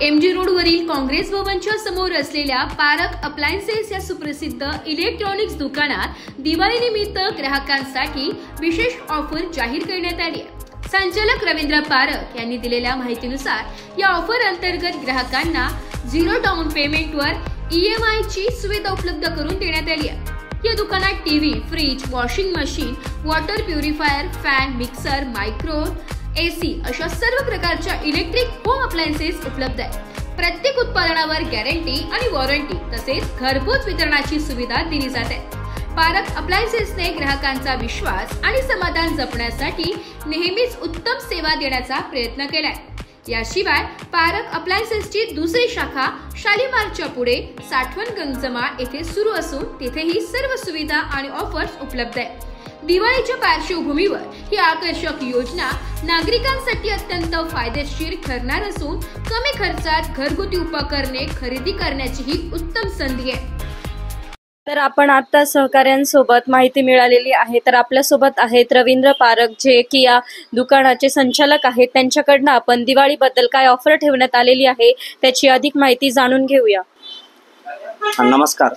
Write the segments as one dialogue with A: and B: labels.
A: MG रोडवरील काँग्रेस भवनच्या समोर असलेल्या पारक अप्लायन्सेस या सुप्रसिद्ध इलेक्ट्रॉनिक्स दुकानात दिवाळीनिमित्त ग्राहकांसाठी विशेष ऑफर जाहीर करण्यात आली आहे। संचालक रवींद्र पारक यांनी दिलेल्या माहितीनुसार या ऑफर अंतर्गत ग्राहकांना 0 डाऊन पेमेंटवर EMI ची सुविधा उपलब्ध करून देण्यात आली आहे। या दुकानात TV, fridge, washing machine, water purifier, fan, mixer, microwave, AC अशा सर्व प्रकारच्या इलेक्ट्रिक होम अप्लायन्सेस उपलब्ध आहेत। प्रत्येक उत्पादनावर गॅरंटी आणि वॉरंटी तसेच घरपोच वितरणाची सुविधा दिली जाते। पारक अप्लायन्सेसने ग्राहकांचा विश्वास आणि समाधान जपण्यासाठी नेहमीच उत्तम सेवा देण्याचा प्रयत्न केलाय। याशिवाय पारक अप्लायन्सेसची दुसरी शाखा शालीमारच्या पुढे साठवण गंजमा येथे सुरू असून तिथेही सर्व सुविधा आणि ऑफर्स उपलब्ध आहेत। दिवाळीच्या पार्श्वभूमीवर ही आकर्षक योजना नागरिकांसाठी अत्यंत फायदेशीर ठरणार असून कमी खर्चात घरगुती उपकरणे खरेदी करण्याची ही उत्तम संधी आहे।
B: तर आपण आता सहकाऱ्यांसोबत माहिती मिळालेली आहे। तर आपल्या सोबत आहेत रवींद्र पारक, जे की या दुकानाचे संचालक आहेत। त्यांच्याकडनं आपण दिवाळीबद्दल काय ऑफर ठेवण्यात आलेली आहे त्याची अधिक माहिती जाणून घेऊया।
C: नमस्कार,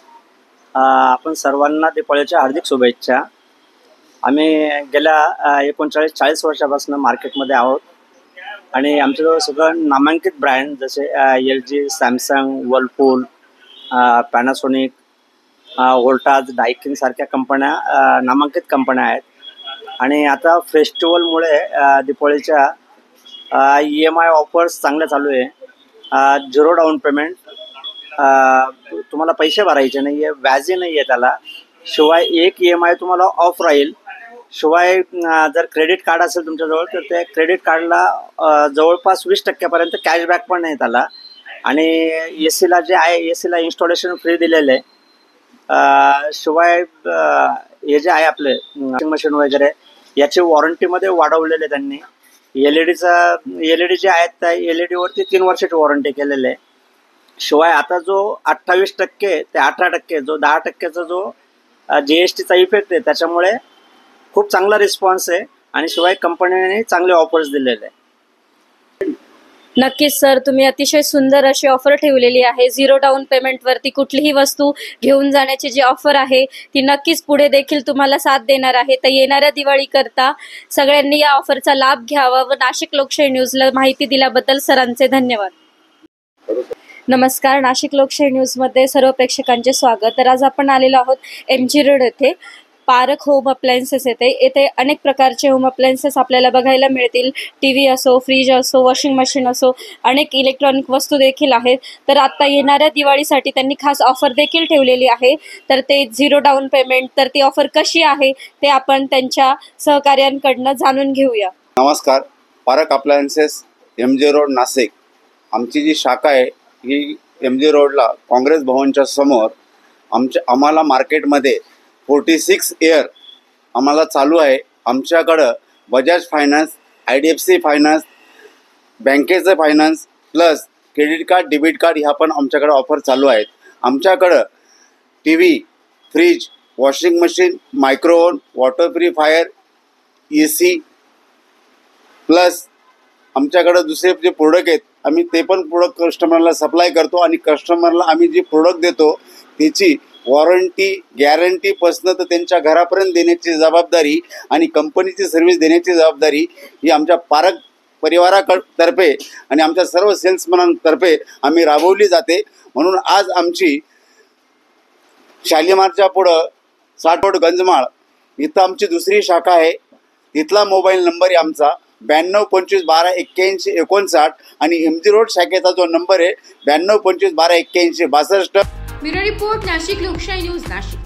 C: आपण सर्वांना दिवाळीच्या हार्दिक शुभेच्छा। आम्ही गेल्या 39-40 वर्षापासून मार्केटमध्ये आहोत आणि आमच्याजवळ सगळं नामांकित ब्रँड जसे LG, Samsung, Whirlpool, Panasonic, Voltas, Daikin सारख्या कंपन्या नामांकित कंपन्या आहेत। आणि आता फेस्टिवलमुळे दिवाळीच्या EMI ऑफर्स चांगल्या चालू आहे। 0 डाऊन पेमेंट, तुम्हाला पैसे भरायचे नाही आहे, व्याजही नाही आहे त्याला। शिवाय एक EMI तुम्हाला ऑफ राहील। शिवाय जर क्रेडिट कार्ड असेल तुमच्याजवळ तर त्या क्रेडिट कार्डला जवळपास 20% पर्यंत कॅशबॅक पण आहे त्याला। आणि AC जे आहे AC इन्स्टॉलेशन फ्री दिलेलं आहे। शिवाय हे जे आहे आपले वॉशिंग मशीन वगैरे याची वॉरंटीमध्ये वाढवलेले त्यांनी। LED जे आहेत त्या LED वरती 3 वर्षाची वॉरंटी केलेली आहे। शिवाय आता जो 28% ते 18% जो 10%चा जो GSTचा इफेक्ट आहे त्याच्यामुळे खूप चांगला रिस्पॉन्स आहे आणि शिवाय कंपनीने चांगले ऑफर्स दिलेले आहे।
B: नक्कीच सर, तुम्ही अतिशय सुंदर अशी ऑफर ठेवलेली आहे। 0 डाऊन पेमेंट वरती कुठलीही वस्तू घेऊन जाण्याची जी ऑफर आहे ती नक्कीच पुढे देखील तुम्हाला साथ देणार आहे। तर येणाऱ्या दिवाळी करता सगळ्यांनी या ऑफरचा लाभ घ्यावा व नाशिक लोकशाही न्यूजला माहिती दिल्याबद्दल सरांचे धन्यवाद। नमस्कार, नाशिक लोकशाही न्यूजमध्ये सर्व प्रेक्षकांचे स्वागत। तर आज आपण आलेलो आहोत MG रोड येथे पारक होम अप्लायन्सेस येथे अनेक प्रकारचे होम अप्लायन्सेस आपल्याला बघायला मिळतील। टीव्ही असो, फ्रीज असो, वॉशिंग मशीन असो, अनेक इलेक्ट्रॉनिक वस्तू देखील आहेत। तर आता येणाऱ्या दिवाळीसाठी त्यांनी खास ऑफर देखील ठेवलेली आहे। तर ते 0 डाऊन पेमेंट, तर ती ऑफर कशी आहे ते आपण त्यांच्या सहकार्यांकडनं जाणून घेऊया।
D: नमस्कार, park appliances MG road Nashik, आमची जी शाखा आहे ही MG रोडला काँग्रेस भवनच्या समोर आम्हाला मार्केटमध्ये 46 इयर आम्हाला चालू आहे। आमच्याकडं बजाज फायनान्स, IDFC फायनान्स, बँकेचं finance plus credit card, debit card ह्या पण आमच्याकडं ऑफर चालू आहेत। आमच्याकडं TV, fridge, washing machine, microwave, water purifier, AC plus आमच्याकडं दुसरे जे प्रोडक्ट आहेत आम्ही ते पण प्रोडक्ट कस्टमरला सप्लाय करतो आणि कस्टमरला आम्ही जी प्रोडक्ट देतो त्याची वॉरंटी, गॅरंटीपासून तर त्यांच्या घरापर्यंत देण्याची जबाबदारी आणि कंपनीची सर्व्हिस देण्याची जबाबदारी ही आमच्या पारक परिवारातर्फे आणि आमच्या सर्व सेल्समनांतर्फे आम्ही राबवली जाते। म्हणून आज आमची शालीमारच्या पुढं 60 रोड गंजमाळ इथं आमची दुसरी शाखा आहे। तिथला मोबाईल नंबर आहे आमचा 92 25 12 81 59 आणि MG रोड शाखेचा जो नंबर आहे 92 25 12 81 62।
A: ब्युरो रिपोर्ट, नाशिक लोकशाही न्यूज, नाशिक।